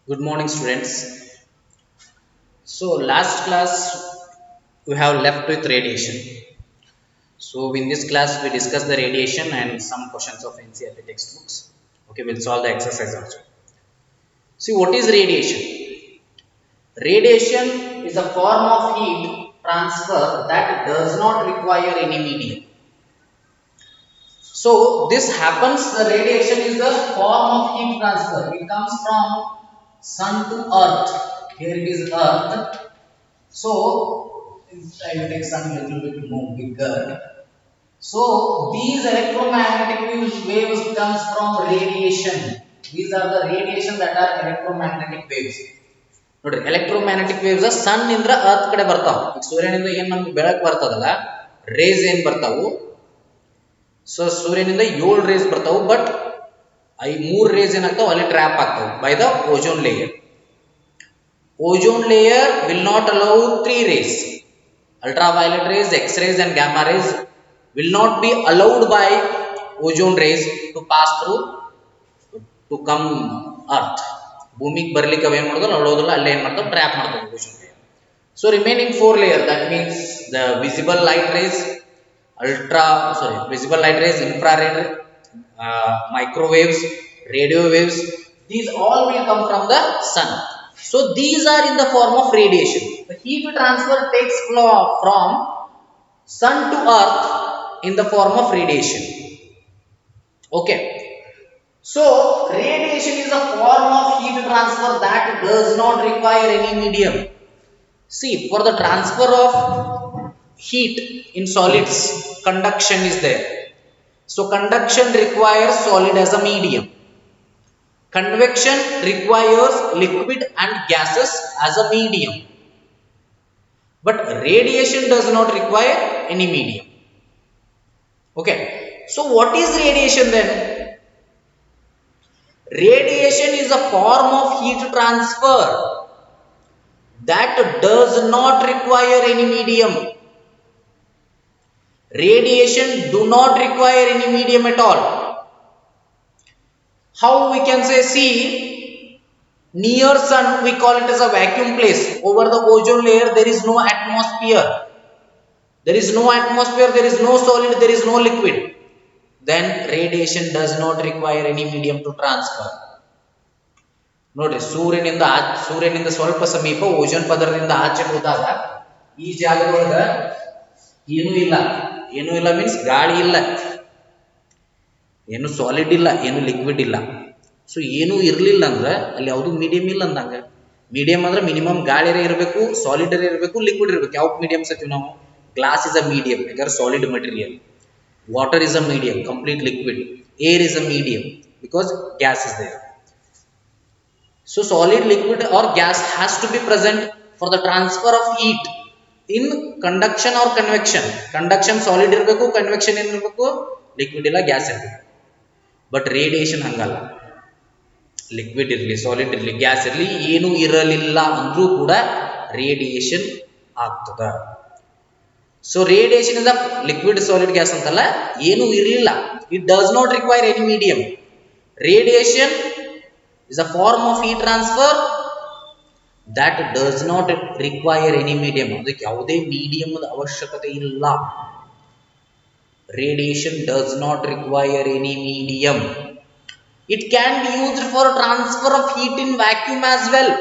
Good morning, students. So, last class we have left with radiation. So, in this class, we discuss the radiation and some questions of NCERT textbooks. Okay, we'll solve the exercise also. See, what is radiation? Radiation is a form of heat transfer that does not require any medium. So, this happens, the radiation is a form of heat transfer. It comes from sun to earth. Here it is earth. So, I will take some little bit more bigger. So, these electromagnetic waves comes from radiation. These are the radiation that are electromagnetic waves. ನೋಡ್ರಿ electromagnetic waves ಸನ್ Indra earth ಕಡೆ ಬರ್ತಾವ. ಈಗ ಸೂರ್ಯನಿಂದ ಏನ್ ನಮ್ಗೆ ಬೆಳಕು ಬರ್ತದಲ್ಲ, race ಏನ್ ಬರ್ತಾವು, ಸೊ ಸೂರ್ಯನಿಂದ 7 ರೇಸ್ ಬರ್ತಾವು. ಬಟ್ ಈ 3 ರೇಸ್ ಏನಾಗ್ತಾವ ಅಲ್ಲಿ ಟ್ರ್ಯಾಪ್ ಆಗ್ತಾವ by the ozone layer. Ozone layer will not allow three rays. Ultraviolet rays, X-rays and gamma rays will not be allowed by ozone rays to pass through to come earth. ಭೂಮಿಗೆ ಬರ್ಲಿಕ್ಕೆ ಅವೇನು ಮಾಡೋದು ಅಲ್ಲೋದಲ್ಲ, ಅಲ್ಲೇ ಏನು ಮಾಡ್ತಾವೆ trap ಮಾಡ್ತಾವೆ ozone layer. So remaining 4 layer, that means the visible light rays, visible light rays, infrared, microwaves, radio waves, these all will come from the sun. So these are in the form of radiation. The heat transfer takes from sun to earth in the form of radiation. Okay. So radiation is a form of heat transfer that does not require any medium. See, for the transfer of heat in solids, conduction is there. So conduction requires solid as a medium. Convection requires liquid and gases as a medium. But radiation does not require any medium. Okay. So what is radiation then? Radiation is a form of heat transfer that does not require any medium. Radiation do not require any medium at all. How we can say, see, near sun we call it as a vacuum place. Over the ozone layer there is no atmosphere. There is no atmosphere, there is no solid, there is no liquid. Then radiation does not require any medium to transfer. ನೋಡ್ರಿ, ಸೂರ್ಯನಿಂದ ಸ್ವಲ್ಪ ಸಮೀಪ ozone ಪದರದಿಂದ ಆಚೆ ಹೋದಾಗ ಈ ಜಾಗದೊಳಗ ಏನೂ ಇಲ್ಲ ಮೀನ್ಸ್ ಗಾಳಿ ಇಲ್ಲ, ಏನು ಸಾಲಿಡ್ ಇಲ್ಲ, ಏನು ಲಿಕ್ವಿಡ್ ಇಲ್ಲ. ಸೊ ಏನೂ ಇರಲಿಲ್ಲ ಅಂದ್ರೆ ಅಲ್ಲಿ ಯಾವುದು ಮೀಡಿಯಂ ಇಲ್ಲ ಅಂದಂಗ. ಮೀಡಿಯಂ ಅಂದ್ರೆ ಮಿನಿಮಮ್ ಗಾಳಿರೇ ಇರಬೇಕು, ಸಾಲಿಡ್ ಇರಬೇಕು, ಲಿಕ್ವಿಡ್ ಇರಬೇಕು. ಯಾವ ಮೀಡಿಯಂ ಸತ್ತೀವಿ ನಾವು? ಗ್ಲಾಸ್ ಇಸ್ ಅ ಮೀಡಿಯಂ, ಯಾಕಂದ್ರೆ solid material. Water is a medium, complete liquid. Air is a medium because gas is there. So solid, liquid or gas has to be present for the transfer of heat in conduction or convection. Conduction solid ಇರಬೇಕು, convection ಏನು ಇರಬೇಕು, liquid ಇಲ್ಲ, gas ಇರಬೇಕು. But radiation ಹಂಗಲ್ಲ. Liquid ಇರಲಿ, solid ಇರಲಿ, gas ಇರಲಿ, ಏನು ಇರಲಿಲ್ಲ ಅಂದ್ರೂ ಕೂಡ ರೇಡಿಯೇಷನ್ ಆಗ್ತದ. So radiation is a liquid, solid, gas ಅಂತಲ್ಲ, ಏನು ಇರಲಿಲ್ಲ. It does not require any medium. Radiation is a form of heat transfer that does not require any medium. ಅದಕ್ಕೆ ಯಾವುದೇ ಮೀಡಿಯಂದ ಅವಶ್ಯಕತೆ ಇಲ್ಲ. Radiation does not require any medium. It can be used for transfer of heat in vacuum as well.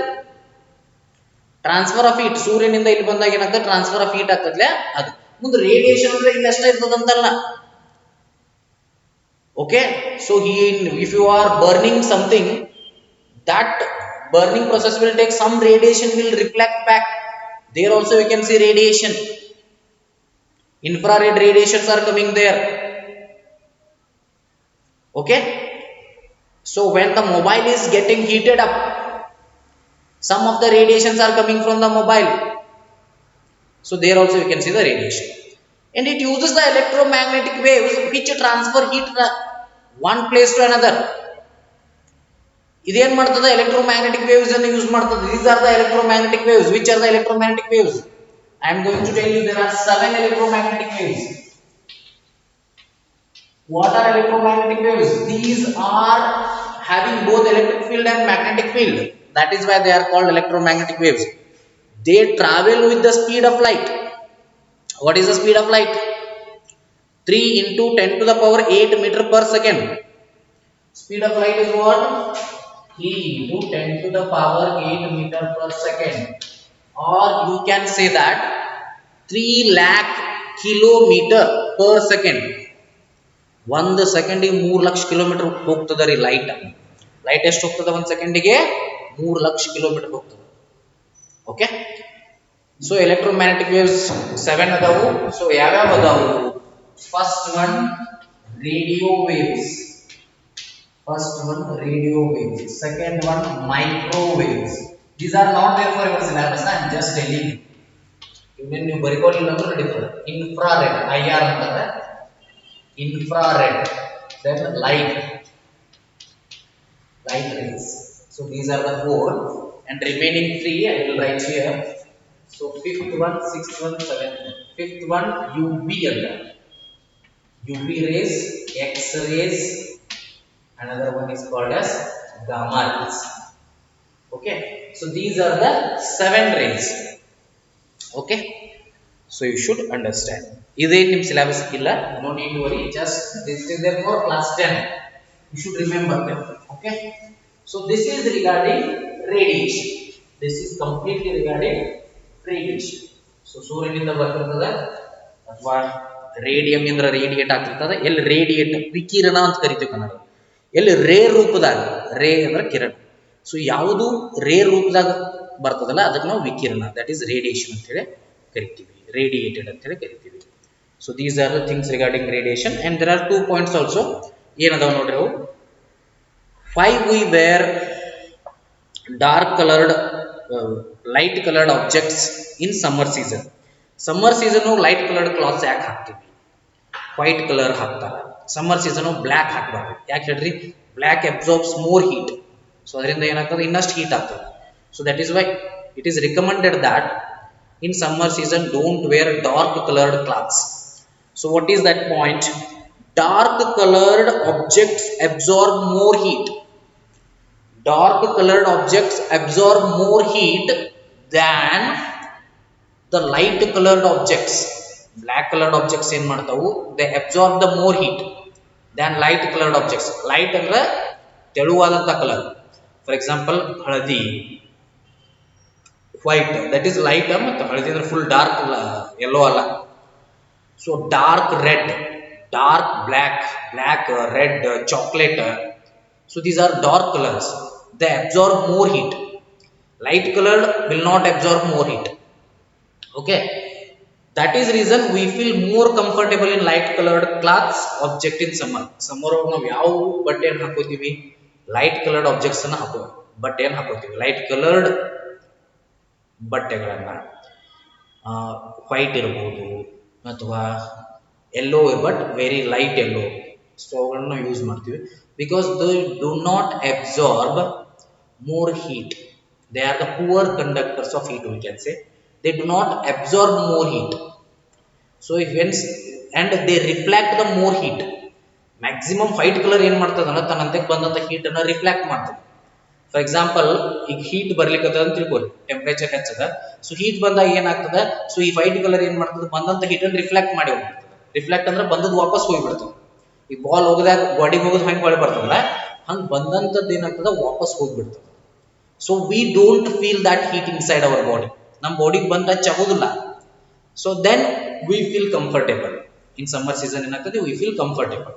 Transfer of heat, ಸೂರ್ಯನಿಂದ ಇಲ್ಲಿ ಬಂದಾಗ ಏನಾಗ್ತದೆ, transfer of heat ಆಗ್ತದೆ. ಅದು ಮುಂದೆ ರೇಡಿಯೇಷನ್ ಅಂದ್ರೆ ಇಲ್ಲಿ ಅಷ್ಟೇ ಇರ್ತದಂತಲ್ಲ. Okay, so if you are burning something, that burning process will take some radiation, will reflect back. There also you can see radiation. Infrared radiations are coming there. Okay, so when the mobile is getting heated up, some of the radiations are coming from the mobile. So there also you can see the radiation. And it uses the electromagnetic waves which transfer heat one place to another. ಇದೇನ್ ಮಾಡ್ತದೆ, electromagnetic waves ಅನ್ನು use ಮಾಡ್ತದೆ. These are the electromagnetic waves. Which are the electromagnetic waves? I am going to tell you there are 7 electromagnetic waves. What are electromagnetic waves? These are having both electric field and magnetic field. That is why they are called electromagnetic waves. They travel with the speed of light. What is the speed of light? 3 into 10 to the power 8 meter per second. Speed of light is what? 3 into 10 to the power 8 meter per second. Or you can say that 3 lakh kilometer per second. 1 ಸೆಕೆಂಡಿಗೆ 3 lakh kilometre ಹೋಗ್ತದೆ ರೀ light. Light ಎಷ್ಟು ಹೋಗ್ತದೆ 1 ಸೆಕೆಂಡಿಗೆ? 3 lakh kilometre ಹೋಗ್ತದೆ. Okay, so electromagnetic waves 7 ಅದಾವು. So ಯಾವ್ಯಾವ ಅದಾವು? First one radio waves. First one radio waves, second one microwaves. These are not there for your syllabus. I am just telling you. Even you baricoli number different. Infrared, IR antare. Infrared. Then light rays. So these are the 4, and remaining 3 I will write here. So fifth one, sixth one, seventh one. Fifth one UV antare. UV rays, X rays. Another one is called as gamma rays. Okay, so these are the 7 rays. Okay, so you should understand. This is in syllabus illa, no need to worry. Just this is there for class 10. You should remember them. Okay, so this is regarding radiation. This is completely regarding radiation. So ಸೂರ್ಯನಿಂದ ಬರ್ತಿರ್ತದೆ ಅಥವಾ radium ಇಂದ radiate ಆಗ್ತಿರ್ತದೆ. ಎಲ್ಲಿ radiate ವಿಕಿರಣ ಅಂತ ಕರಿತೀವಿ ಕನ್ನಡ. ಎಲ್ಲಿ ರೇ ರೂಪದಾಗ, ರೇ ಅಂದ್ರೆ ಕಿರಣ. ಸೊ ಯಾವುದು ರೇ ರೂಪದಾಗ ಬರ್ತದಲ್ಲ ಅದಕ್ಕೆ ನಾವು ವಿಕಿರಣ, ದಟ್ ಈಸ್ ರೇಡಿಯೇಷನ್ ಅಂತ ಹೇಳಿ ಕರಿತೀವಿ, ರೇಡಿಯೇಟೆಡ್ ಅಂತ ಹೇಳಿ ಕರಿತೀವಿ. So these are the things regarding radiation. And there are 2 points also. ಏನದಾವ ನೋಡ್ರಿ ಅವು? 5 we wear dark coloured light coloured objects in summer season. Summer season light coloured clothes ಯಾಕೆ ಹಾಕ್ತೀವಿ? ವೈಟ್ ಕಲರ್ ಹಾಕ್ತಾರೆ. ಸಮ್ಮರ್ ಸೀಸನ್ ಬ್ಲ್ಯಾಕ್ ಹಾಕಬಾರ್ದು. ಯಾಕೆ ಹೇಳ್ರಿ? Black absorbs more heat. So ಅದರಿಂದ ಏನಾಗ್ತದೆ? ಇನ್ನಷ್ಟು ಹೀಟ್ ಆಗ್ತದೆ. So that is why it is recommended that in summer season don't wear dark coloured clothes. So what is that point? Dark coloured objects absorb more heat. Dark colored objects absorb more heat than the light colored objects. Black colored objects ಏನು ಮಾಡ್ತಾವು? They absorb the more heat than light colored objects. Light ಅಂದ್ರೆ ತೆಳುವಾದಂತ colour. For example ಹಳದಿ, white, that is light. ಮತ್ತು ಹಳದಿ ಅಂದ್ರೆ full dark yellow ಅಲ್ಲ. So dark red, dark black, black red, chocolate. So these are dark colors. They absorb more heat. Light colored will not absorb more heat. Okay, that is reason we feel more comfortable in light colored clothes object in summer. Summer ನಾವು ಯಾವ ಬಟ್ಟೆಯನ್ನು ಹಾಕೋತೀವಿ? Light coloured objects ಅನ್ನು ಬಟ್ಟೆಯನ್ನು ಹಾಕೋತೀವಿ. Light coloured ಬಟ್ಟೆಗಳನ್ನ white ಇರಬಹುದು ಅಥವಾ yellow, but very light yellow. So ಅವುಗಳನ್ನ ಯೂಸ್ ಮಾಡ್ತೀವಿ because they do not absorb more heat. They are the poor conductors of heat, we can say. They do not absorb more heat. So if and they reflect the more heat. Maximum white color ಏನು ಮಾಡ್ತದಲ್ಲ ತನ್ನಂತೆ ಬಂದಂತ heat ಅನ್ನು reflect ಮಾಡ್ತದೆ. For example ಈಗ heat ಬರ್ಲಿಕ್ಕದ ಅಂತ ತಿಳ್ಕೊಳ್ಳಿ, temperature ಹೆಚ್ಚದ. So heat ಬಂದಾಗ ಏನಾಗ್ತದೆ? So ಈ ವೈಟ್ ಕಲರ್ ಏನ್ ಮಾಡ್ತದೆ? ಬಂದಂತ ಹೀಟ್ ಅನ್ನು ರಿಫ್ಲೆಕ್ಟ್ ಮಾಡಿ ಹೋಗ್ತದೆ. ರಿಫ್ಲೆಕ್ಟ್ ಅಂದ್ರೆ ಬಂದದ್ದು ವಾಪಸ್ ಹೋಗ್ಬಿಡ್ತದೆ. ಈ ಬಾಲ್ ಹೋಗದಾಗ ಗಾಡಿಗೆ ಹೋಗೋದು ಹಂಗೆ ಹೊಳೆ ಬರ್ತದಲ್ಲ, ಹಂಗೆ ಬಂದಂಥದ್ದು ಏನಾಗ್ತದೆ? ವಾಪಸ್ ಹೋಗ್ಬಿಡ್ತದೆ. So we don't feel that heat inside our body. ನಮ್ಮ ಬಾಡಿಗೆ ಬಂದ ಟಚ್ ಆಗೋದಿಲ್ಲ. So then we feel comfortable. In summer season ಏನಾಗ್ತದೆ? We feel comfortable.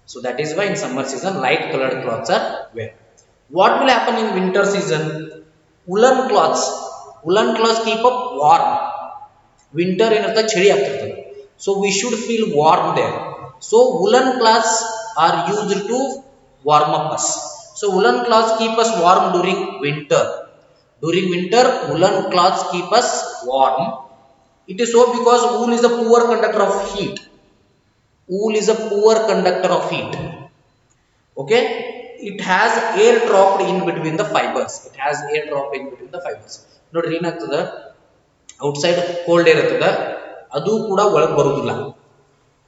So that is why in summer season light coloured clothes are wear. What will happen in winter season? Woollen clothes. Woollen clothes keep up warm. Winter ಏನಿರ್ತದೆ? ಚಳಿ ಆಗ್ತಿರ್ತದೆ. So we should feel warm there. So woolen cloths are used to warm up us. So woolen cloths keep us warm during winter. During winter, woolen cloths keep us warm. It is so because wool is a poor conductor of heat. Wool is a poor conductor of heat. Okay, it has air dropped in between the fibers. It has air dropped in between the fibers. Nodri ಏನಾಗ್ತದೆ? Outside cold air ಇರ್ತದೆ, ಅದು ಕೂಡ ಒಳಗೆ ಬರುವುದಿಲ್ಲ.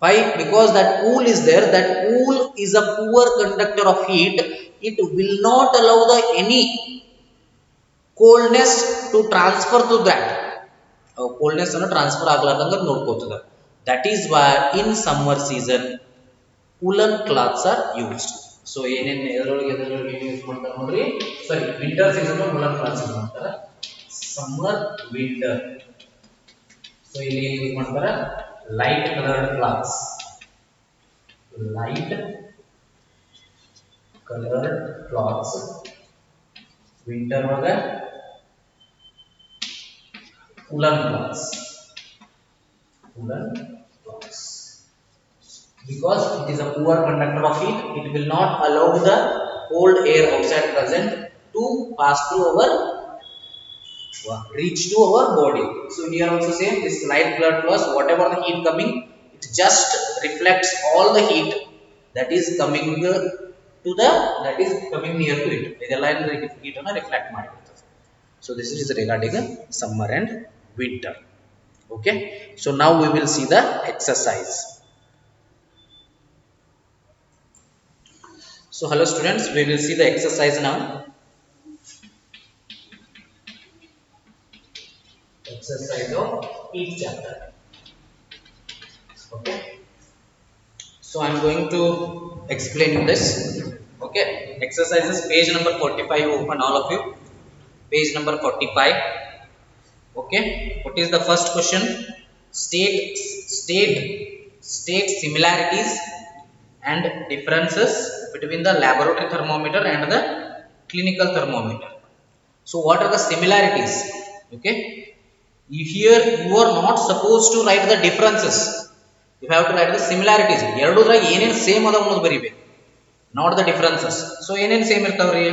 Why? Because that wool is there. That wool is a poor conductor of heat. It will not allow the any coldness to transfer to that coldness ಅನ್ನು transfer ಆಗಲಾರ್ದಂಗ ನೋಡ್ಕೋತದ. That is why in summer season woolen cloths are used. So ಏನೇನ್ ಎದ್ರೊಳಗೆ use ಮಾಡ್ತಾರೆ ನೋಡ್ರಿ. ಸರಿ, winter season woolen cloths use ಮಾಡ್ತಾರೆ. Summer winter so ಇಲ್ಲಿ use ಮಾಡ್ತಾರೆ light coloured clothes. Light colored cloths. Winter ಒಳಗ woolen cloths. Woolen cloths. Because it is a poor conductor of heat, it will not allow the cold air outside present to pass through our reach to our body. So here also same, this light colored cloth, whatever the heat coming, it just reflects all the heat that is coming to the that is coming near to it. ಇದೆಲ್ಲ heat ಅನ್ನು reflect ಮಾಡಿಬಿಡ್ತದೆ. So this is regarding summer and winter. Okay, so now we will see the exercise. So hello students, we will see the exercise now. Exercise of each chapter. Okay, so I am going to explain this. Okay, exercises page number 45, open all of you, page number 45. Okay, what is the first question? State similarities and differences between the laboratory thermometer and the clinical thermometer. So what are the similarities? Okay, here you are not supposed to write the differences, you have to write the similarities. ಎರಡೂದ್ರಾಗ ಏನೇನು same ಅದ ಅನ್ನೋದು ಬರೀಬೇಕು, not the differences. So ಏನೇನು same ಇರ್ತಾವ್ರಿ?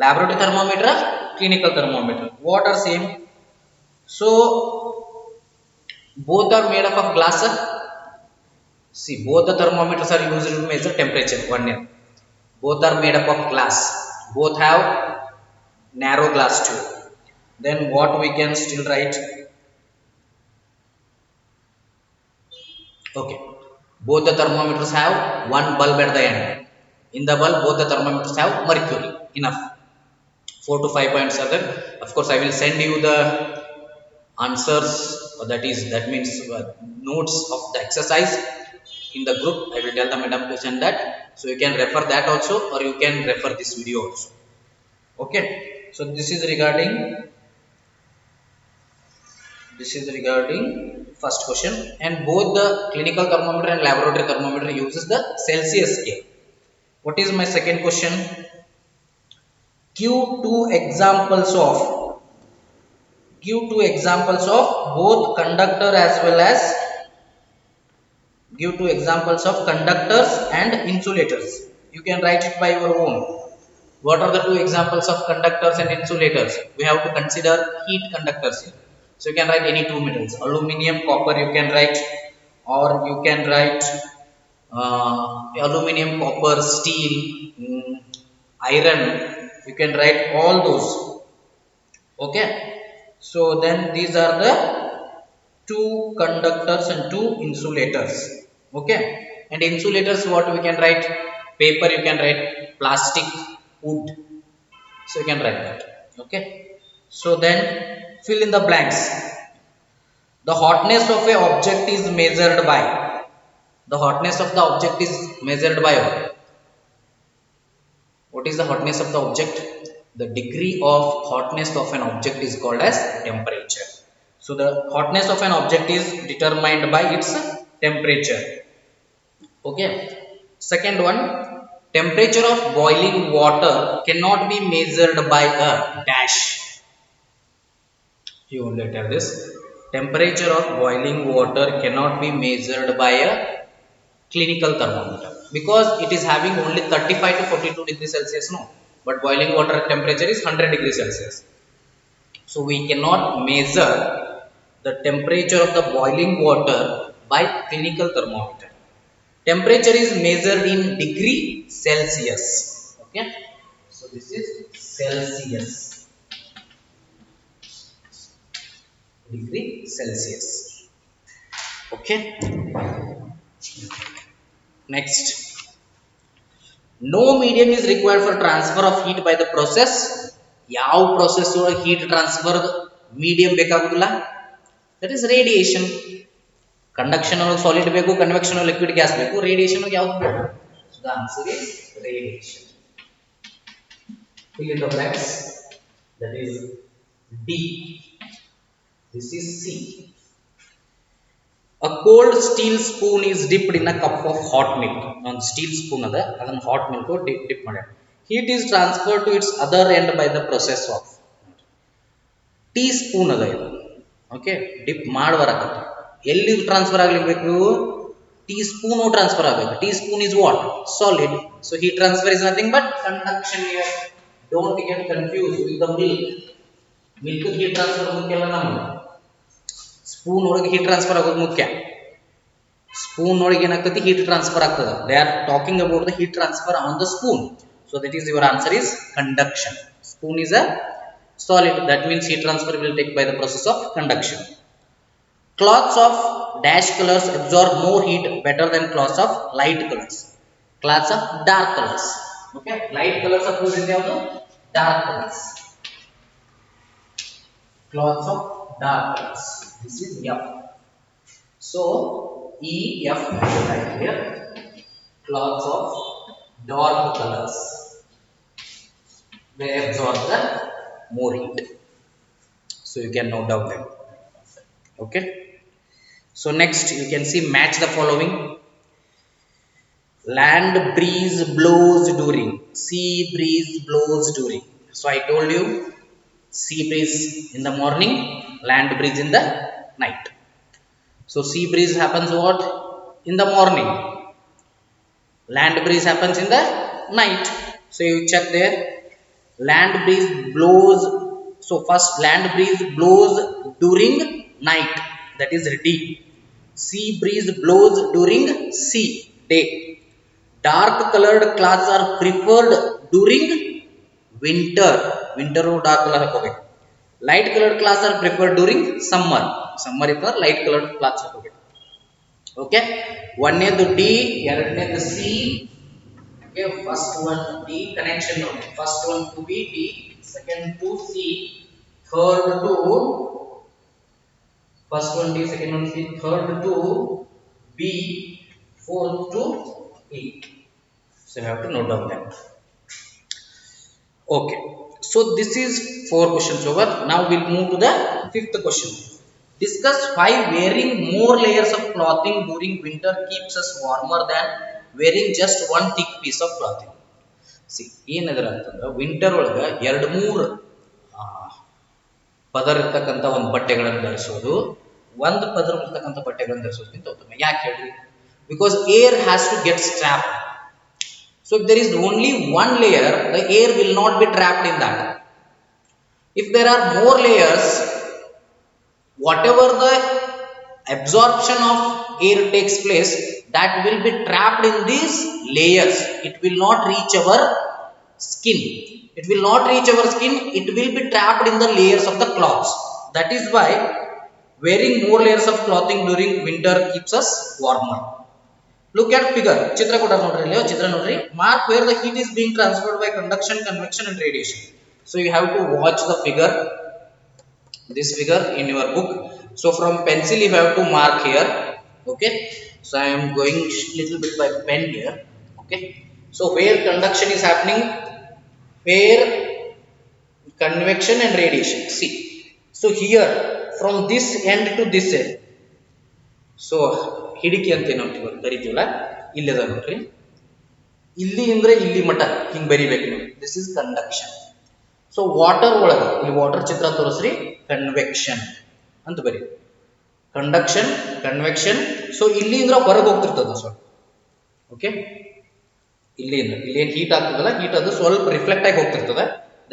laboratory thermometer, clinical thermometer, what are same? So both are made up of glass. See, both the thermometers are used to measure temperature. One year, both are made up of glass, both have narrow glass tube. Then what we can still write? Okay, both the thermometers have one bulb at the end. In the bulb, both the thermometers have mercury. Enough. 4 to 5 points are there. Of course, I will send you the answers, that means notes of the exercise in the group. I will tell the madam to send that, so you can refer that also, or you can refer this video also. Okay, so this is regarding first question. And both the clinical thermometer and laboratory thermometer uses the Celsius scale. What is my second question? Give two examples of both conductor as well as give two examples of conductors and insulators. You can write it by your own. What are the two examples of conductors and insulators? We have to consider heat conductors here. So you can write any two metals, aluminium, copper you can write, or you can write aluminium, copper, steel, iron, you can write all those. Okay, so then these are the two conductors and two insulators. Okay, and insulators, what we can write? Paper you can write, plastic, wood, so you can write that. Okay, so then fill in the blanks. The hotness of a object is measured by, the hotness of the object is measured by what is the hotness of the object? The degree of hotness of an object is called as temperature. So the hotness of an object is determined by its temperature. Okay, second one, temperature of boiling water cannot be measured by a dash. You only tell this, temperature of boiling water cannot be measured by a clinical thermometer, because it is having only 35 to 42 degrees Celsius, no, but boiling water temperature is 100 degrees Celsius. So we cannot measure the temperature of the boiling water by clinical thermometer. Temperature is measured in degree Celsius. Okay, so this is Celsius, degree Celsius. Okay, next, no medium is required for transfer of heat by the process. ಯಾವ process ಒಳಗೆ heat transfer medium ಬೇಕಾಗುದಿಲ್ಲ, that is radiation. Conduction ಒಳಗೆ solid ಬೇಕು, convection ಒಳಗೆ liquid gas ಬೇಕು, radiation ಒಳಗೆ ಯಾವುದು ಬೇಕು? So the answer is radiation. Fill in the blanks. That is D. This is C. A cold steel spoon is dipped in a cup of hot milk. On steel spoon adana hot milk dip ಮಾಡ್ಯಾರ. Heat is transferred to its other end by the process of teaspoon ಅದ ಇದು. Okay, dip ಮಾಡುವರಾಗತ್ತೆ. ಎಲ್ಲಿ transfer ಆಗಲಿಬೇಕು? teaspoon transfer ಆಗಬೇಕು. teaspoon is what? Solid. So heat transfer is nothing but conduction here. Don't get confused with the milk. Milk heat transfer ಮುಖ್ಯ ಅಲ್ಲ ನಮಗೆ. Spoon ಒಳಗೆ heat transfer ಆಗೋದು ಮುಖ್ಯ. ಸ್ಪೂನ್ ಒಳಗೆ ಏನಾಗ್ತದೆ? heat transfer ಆಗ್ತದೆ. They are talking about the heat transfer on the spoon. So that is your answer is conduction. Spoon is a solid. That means heat transfer will take by the process of conduction. Cloths of dash colors absorb more heat better than cloths of light colors. Cloths of dark colors. Okay, light colors are used in the dark colors. Cloths of dark colors. This is F. So E F right here. Cloths of dark colors, they absorb the more heat. So you can note down them. Okay. So next you can see match the following. Land breeze blows during, sea breeze blows during. So I told you sea breeze in the morning, land breeze in the night. So sea breeze happens what? In the morning. Land breeze happens in the night. So you check there. Land breeze blows. So first land breeze blows during night. That is D. Sea breeze blows during C, day. Dark colored clouds are preferred during winter. Winter or dark color hakobe. Light colored clouds are preferred during summer. Summer is light colored clouds hakobe. Okay, one is the D, ಎರಡನೇದು C. Okay, first one D connection ನೋಡಿ. First one to B D, second to C, third to first one D, second one C, third to B, fourth to E. So you have to note down that. Okay, so this is 4 questions over. Now we'll move to the 5th question. Discuss why wearing more layers of clothing during winter keeps us warmer than wearing just one thick piece of clothing. See, ಏನದರ ಅಂತಂದ್ರೆ winter ಒಳಗೆ 2-3 ಪದರ ಇರ್ತಕ್ಕಂಥ ಒಂದು ಬಟ್ಟೆಗಳನ್ನು ಧರಿಸೋದು, ಒಂದು ಪದರ ಇರ್ತಕ್ಕಂಥ ಬಟ್ಟೆಗಳನ್ನು ಧರಿಸೋದಕ್ಕಿಂತ ಉತ್ತಮ. ಯಾಕೆ ಹೇಳ್ರಿ? Because air has to get strap. So if there is only one layer, the air will not be trapped in that. If there are more layers, whatever the absorption of air takes place, that will be trapped in these layers. It will not reach our skin. It will not reach our skin. It will be trapped in the layers of the cloths. That is why wearing more layers of clothing during winter keeps us warmer. Look at figure. Chitra koda nodri illo, chitra nodri. Mark where the heat is being transferred by conduction, convection and radiation. So you have to watch the figure. This figure in your book. So from pencil you have to mark here. Okay. So I am going little bit by pen here. Okay. So where conduction is happening, where convection and radiation. See. So here from this end to this end. So ಹಿಡಿಕಿ ಅಂತ ಏನು ಬರೀತೀವಲ್ಲ, ಇಲ್ಲದ ನೋಡ್ರಿ, ಇಲ್ಲಿ ಅಂದ್ರೆ ಇಲ್ಲಿ ಮಠ ಹಿಂಗ್ ಬರಿಬೇಕು ನೀವು. This is conduction. So water ಒಳಗೆ ಇಲ್ಲಿ ವಾಟರ್ ಚಿತ್ರ ತೋರಿಸ್ರಿ, ಕನ್ವೆಕ್ಷನ್ ಅಂತ ಬರೀ. Conduction, convection. ಸೊ ಇಲ್ಲಿಂದ್ರ ಹೊರಗೆ ಹೋಗ್ತಿರ್ತದ ಸ್ವಲ್ಪ. ಓಕೆ, ಇಲ್ಲಿಂದ ಇಲ್ಲಿ ಏನು ಹೀಟ್ ಆಗ್ತದಲ್ಲ, ಹೀಟ್ ಅದು ಸ್ವಲ್ಪ ರಿಫ್ಲೆಕ್ಟ್ ಆಗಿ ಹೋಗ್ತಿರ್ತದ.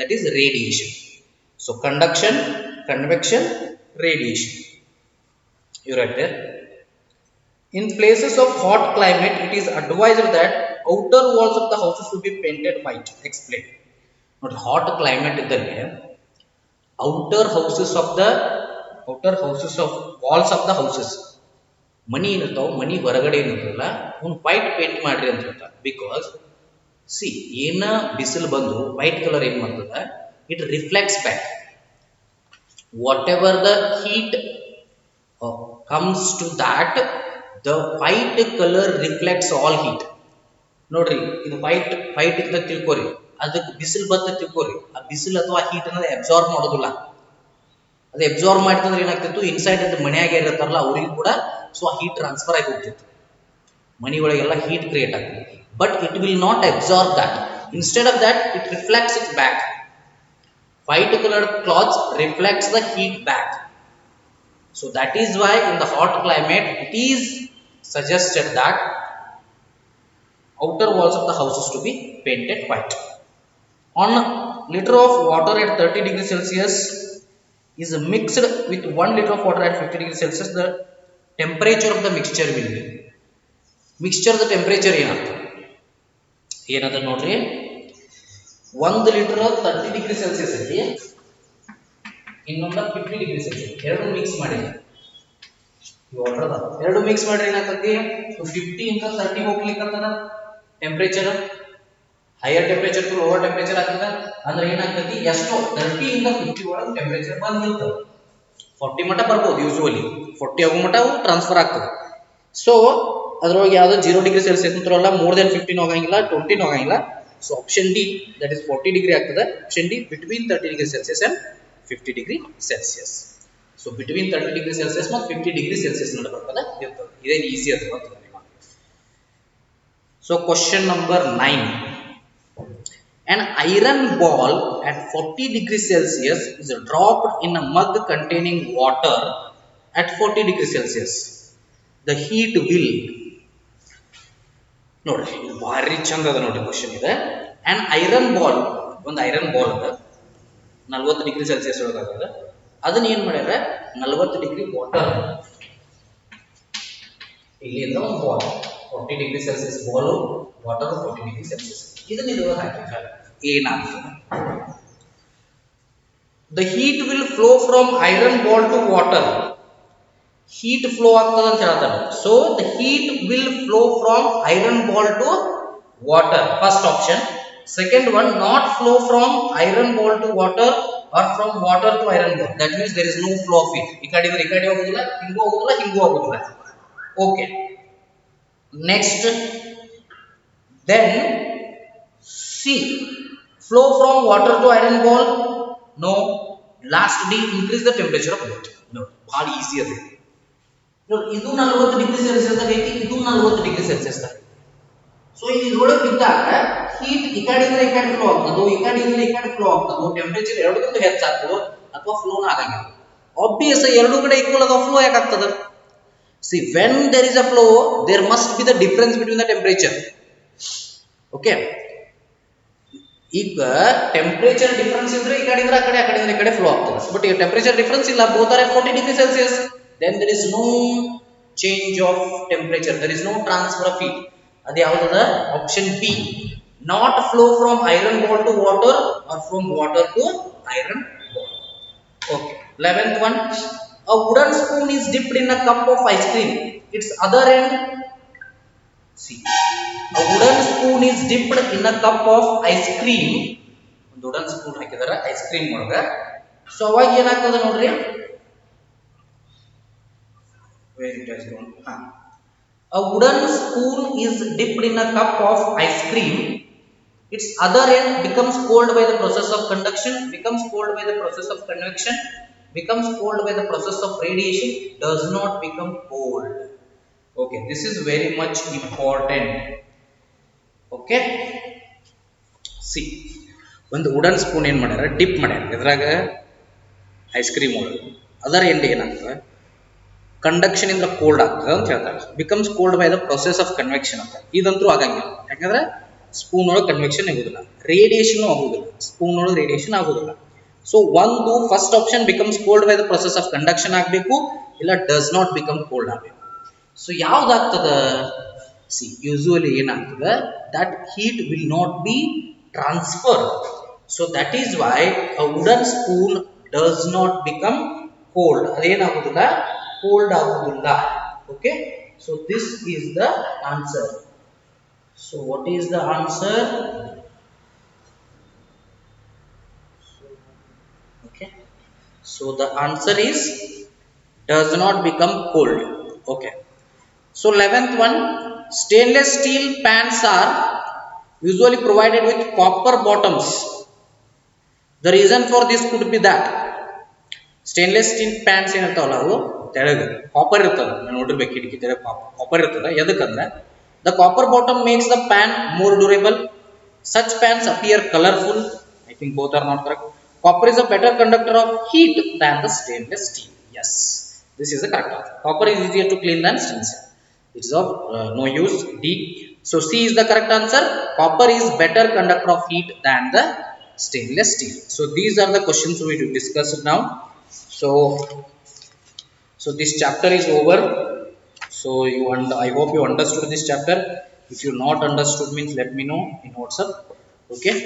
That is radiation. So conduction, convection, radiation. You right there. In places of hot climate, it is advised that outer walls of the houses should be painted white. Explain. Not hot climate iddalle outer houses of walls of the houses, ಮನಿ ಏನಂತಾವ, ಮನಿ ಹೊರಗಡೆ ಏನಂತಲ್ಲ ಒಂದು white paint ಮಾಡ್ರಿ ಅಂತ ಹೇಳ್ತಾರೆ. Because C ಏನ ಬಿಸಿಲು ಬಂದು white colour ಏನ್ ಮಾಡ್ತದ, it reflects back. Whatever the heat comes to that, the white color reflects all heat. ನೋಡ್ರಿ ಇದು ವೈಟ್ ಅಂತ ತಿಳ್ಕೊರಿ, ಅದಕ್ಕೆ ಬಿಸಿಲು ಬತ್ತ ತಿಳ್ಕೊರಿ, ಆ ಬಿಸಿಲು ಅಥವಾ ಹೀಟ್ ಅನ್ನೋದು ಅಬ್ಸಾರ್ಬ್ ಮಾಡೋದಿಲ್ಲ. ಅದು ಅಬ್ಸಾರ್ಬ್ ಮಾಡ್ತಂದ್ರೆ ಏನಾಗ್ತಿತ್ತು, ಇನ್ಸೈಡ್ ಅದು ಮನೆಯಾಗೆ ಇರುತ್ತಾರಲ್ಲ ಅವ್ರಿಗೆ ಕೂಡ ಸೊ ಆ ಹೀಟ್ ಟ್ರಾನ್ಸ್ಫರ್ ಆಗಿ ಹೋಗ್ತಿತ್ತು, ಮನಿ ಒಳಗೆಲ್ಲ ಹೀಟ್ ಕ್ರಿಯೇಟ್ ಆಗ್ತದೆ. But it will not absorb that, instead of that it reflects it back. White colored cloths reflects the heat back. So that is why in the hot climate it is suggested that outer walls of the houses to be painted white. On liter of water at 30 degrees Celsius is mixed with 1 liter of water at 50 degrees Celsius, the temperature of the mixture will be. Mixture the temperature ಏನದ ನೋಡ್ರಿ, 1 litre 30 degree Celsius ಐತಿ, ಇನ್ನೊಂದು 50 degree Celsius, ಎರಡು mix ಮಾಡಿ ಎರಡು mix ಮಾಡ್ರಿ ಏನಾಗ್ತತಿ, 50 ಇಂದ 30 ಹೋಗ್ಲಿಕ್ಕೆ temperature, higher temperature to lower temperature ಆಗ್ತದೆ. ಅಂದ್ರೆ ಏನಾಗ್ತತಿ, ಎಷ್ಟೋ 30 ಇಂದ 50 ಒಳಗೆ ಟೆಂಪರೇಚರ್ ಬಂದಿರ್ತದೆ. 40 ಮಟ್ಟ ಬರ್ಬೋದು, ಯೂಶುವಲಿ 40 ಆಗೋ ಮಟ್ಟ ಟ್ರಾನ್ಸ್ಫರ್ ಆಗ್ತದೆ. ಸೊ ಅದ್ರೊಳಗೆ ಯಾವ್ದು 0 ಡಿಗ್ರಿ ಸೆಲ್ಸಿಯಸ್ ಅಂತರಲ್ಲ, ಮೋರ್ ದೆನ್ 15 ಹೋಗಂಗಿಲ್ಲ, 20 ಹೋಗಂಗಿಲ್ಲ. So option D, that is 40 degree ಆಗ್ತದೆ. Option D between 30 degree Celsius and 50 degree Celsius. So between 30 degree Celsius ಮತ್ತು 50 degree Celsius ನಡುವೆ ಬರ್ತದೆ ಇರ್ತದೆ. ಇದೇ ಈಸಿ ಅದು ಗೊತ್ತಿದೆ ನಿಮಗೆ. So question number 9. An iron ball at 40 degree Celsius is dropped in a mug containing water at 40 degree Celsius. The heat will, ನೋಡ್ರಿ ಭಾರಿ ಚಂದ ಅದ ನೋಡ್ರಿ ಕ್ವಶನ್ ಇದೆ. ಆ್ಯಂಡ್ ಐರನ್ ಬಾಲ್, ಒಂದು ಐರನ್ ಬಾಲ್ ಅದ 40 ಡಿಗ್ರಿ ಸೆಲ್ಸಿಯಸ್ ಒಳಗಾಗದ, ಅದನ್ನ ಏನ್ ಮಾಡ್ಯಾರ 40 ಡಿಗ್ರಿ ವಾಟರ್, ಇಲ್ಲಿಂದ ಒಂದು ball 40 degree Celsius ball, water 40 degree Celsius, ಇದನ್ನ ಇದ್ರೊಳಗೆ ಹಾಕಿದ್ದಾರೆ. ಏನಾಗ್ತದೆ, the heat will flow from iron ball to water. heat flow ಆಗ್ತದೆ ಅಂತ ಹೇಳ್ತಾರೆ. So the heat will flow from iron ball to water, first option. Second one, not flow from iron ball to water or from water to iron ball, that means there is no flow of heat. ಈ ಕಡೆ ಹೋಗೋದಿಲ್ಲ, ಹಿಂಗೂ ಹೋಗೋದಿಲ್ಲ, ಹಿಂಗೂ ಹೋಗೋದಿಲ್ಲ. Okay, next, then C, flow from water to iron ball, no. Last D, increase the temperature of both. No, ಭಾಳ easy ಅದ. ಇದು 40 ಡಿಗ್ರಿ ಸೆಲ್ಸಿಯಸ್ ಐತಿ, ಇದು 40 ಡಿಗ್ರಿ ಸೆಲ್ಸಿಯಸ್. ಸೊ ಇದ್ರೊಳಗೆ ಬಿದ್ದಾಗ ಹೀಟ್ ಈ ಕಡೆಯಿಂದ ಈ ಕಡೆ ಫ್ಲೋ ಆಗ್ತದೋ, ಈ ಕಡೆಯಿಂದ ಈ ಕಡೆ ಫ್ಲೋ ಆಗ್ತದೋ, ಟೆಂಪರೇಚರ್ ಎರಡಕ್ಕೂ ಹೆಚ್ಚಾಗ್ತದೋ ಅಥವಾ ಫ್ಲೋನ ಆಗಂಗಿಲ್ಲ. ಆಬ್ವಿಯಸ್ ಎರಡು ಕಡೆ ಈಕ್ವಲ್ ಅದ, ಫ್ಲೋ ಯಾಕೆ ಆಗ್ತದ? See when there is a flow there must be the difference between the temperature. Okay, ಈಗ ಟೆಂಪರೇಚರ್ ಡಿಫರೆನ್ಸ್ ಇದ್ರೆ ಈ ಕಡೆ ಇದ್ರೆ ಆ ಕಡೆ, ಆ ಕಡೆ ಇದ್ರೆ ಈ ಕಡೆ ಫ್ಲೋ ಆಗ್ತದೆ. ಬಟ್ ಈಗ ಟೆಂಪರೇಚರ್ ಡಿಫರೆನ್ಸ್ ಇಲ್ಲ, both are 40 degree Celsius, then there is no change of temperature, there is no transfer of heat. ಅದು ಯಾವುದದ? Option B, not flow from iron ball to water or from water to iron ball. Okay, 11th one, a wooden spoon is dipped in a cup of ice cream, its other end, see, a wooden spoon is dipped in a cup of ice cream, ಒಂದು wooden spoon ಹಾಕಿದಾರೆ ice cream ಒಳಗೆ. So ಅವಾಗ ಏನಾಗ್ತದೆ ನೋಡ್ರಿ, where it has gone. A wooden spoon is dipped in a cup of ice cream, its other end becomes cold by the process of conduction, becomes cold by the process of convection, becomes cold by the process of radiation, does not become cold. Okay, this is very much important. Okay, see, ಒಂದು wooden spoon ಏನು ಮಾಡ್ಯಾರ, drip ಮಾಡ್ಯಾರ ಇದ್ರಾಗ ice cream ಒಳಗೆ, ಅದರ end ಏನಾಗ್ತದೆ, conduction ಇಂದ cold ಆಗ್ತದೆ ಅಂತ ಹೇಳ್ತಾರೆ. Becomes cold by the process of convection ಅಂತ. ಇದಂತೂ ಆಗಂಗಿಲ್ಲ, ಯಾಕಂದ್ರೆ ಸ್ಪೂನ್ ಒಳಗೆ ಕನ್ವೆಕ್ಷನ್ ಆಗುದಿಲ್ಲ, ರೇಡಿಯೇಷನ್ ಆಗುದಿಲ್ಲ, ಸ್ಪೂನ್ ಒಳಗೆ ರೇಡಿಯೇಷನ್ ಆಗುದಿಲ್ಲ. ಸೊ ಒಂದು first option becomes cold by the process of conduction ಆಗಬೇಕು, ಇಲ್ಲ ಡಸ್ ನಾಟ್ ಬಿಕಮ್ ಕೋಲ್ಡ್ ಆಗಬೇಕು. ಸೊ ಯಾವ್ದಾಗ್ತದ? ಸಿ ಯೂಶುವಲಿ ಏನಾಗ್ತದೆ, that heat will not be transfer. So that is why a wooden spoon does not become cold, ಅದೇನಾಗುದಿಲ್ಲ, cold ಆಗುವುದಿಲ್ಲ. Okay, so this is the answer. So what is the answer? So Okay. So the answer is does not become cold. Okay. So 11th one, stainless steel pans are usually provided with copper bottoms. The reason for this could be that stainless steel pans ಏನಿರ್ತಾವಲ್ಲ ಅವು ತೆಳಗ copper ಇರ್ತದೆ, ನೋಡಿರ್ಬೇಕು ಕಿಟಕಿ ತೆಳಗ copper ಇರ್ತದೆ. ಎದಕ್ಕಂದ್ರೆ the copper bottom makes the pan more durable. Such pans appear colourful. I think both are not correct. Copper is a better conductor of heat than the stainless steel. Yes, this is the correct answer. Copper is easier to clean than stainless steel. It's of no use. D. So C is the correct answer. Copper is better conductor of heat than the stainless steel. So these are the questions we will discuss now. So this chapter is over. So I hope you understood this chapter. If you not understood means let me know in WhatsApp. Okay.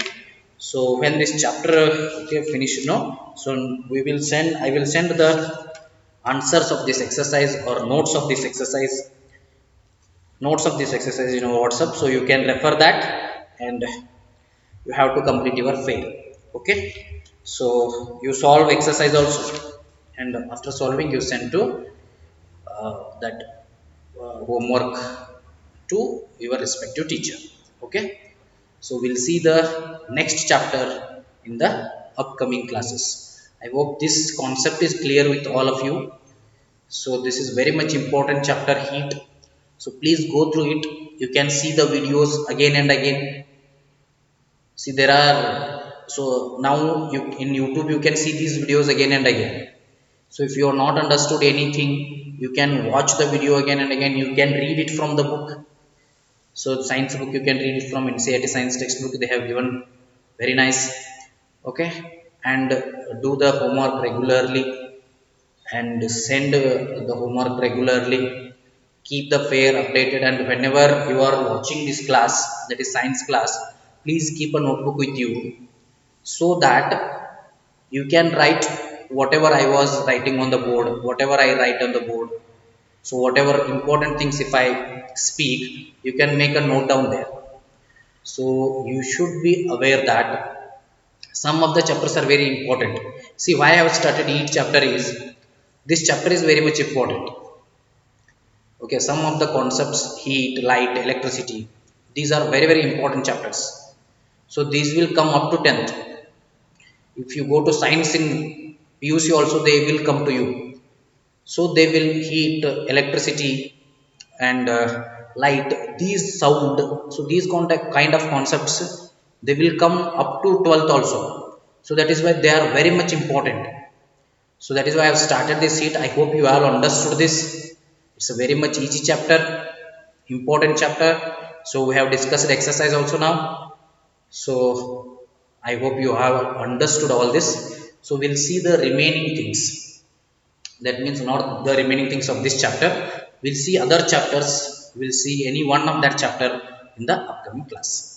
So when this chapter okay finish, so I will send the answers of this exercise or notes of this exercise in your WhatsApp, so you can refer that and you have to complete your fail. Okay. So you solve exercise also, and after solving you send to that homework to your respective teacher. Okay. So we'll see the next chapter in the upcoming classes. I hope this concept is clear with all of you. So this is very much important chapter, heat. So please go through it. You can see the videos again and again. See, there are, so now you in YouTube you can see these videos again and again. So if you are not understood anything, you can watch the video again and again. You can read it from the book. So science book you can read it from NCERT science textbook. They have given very nice. Okay. And do the homework regularly and send the homework regularly. Keep the fair updated, and whenever you are watching this class, that is science class, please keep a notebook with you so that you can write whatever I was writing on the board, whatever I write on the board. So whatever important things if I speak, you can make a note down there. So you should be aware that some of the chapters are very important. See, why I have started each chapter is this chapter is very much important. Okay, some of the concepts, heat, light, electricity, these are very very important chapters. So these will come up to 10th. If you go to science in PUC also, they will come to you. So they will heat, electricity and light, these sound. So these kind of concepts, they will come up to 12th also. So that is why they are very much important. So that is why I have started this sheet. I hope you all understood this. It's a very much easy chapter, important chapter. So we have discussed exercise also now. So I hope you have understood all this. So we'll see the remaining things. That means not the remaining things of this chapter. We'll see other chapters. We'll see any one of that chapter in the upcoming class.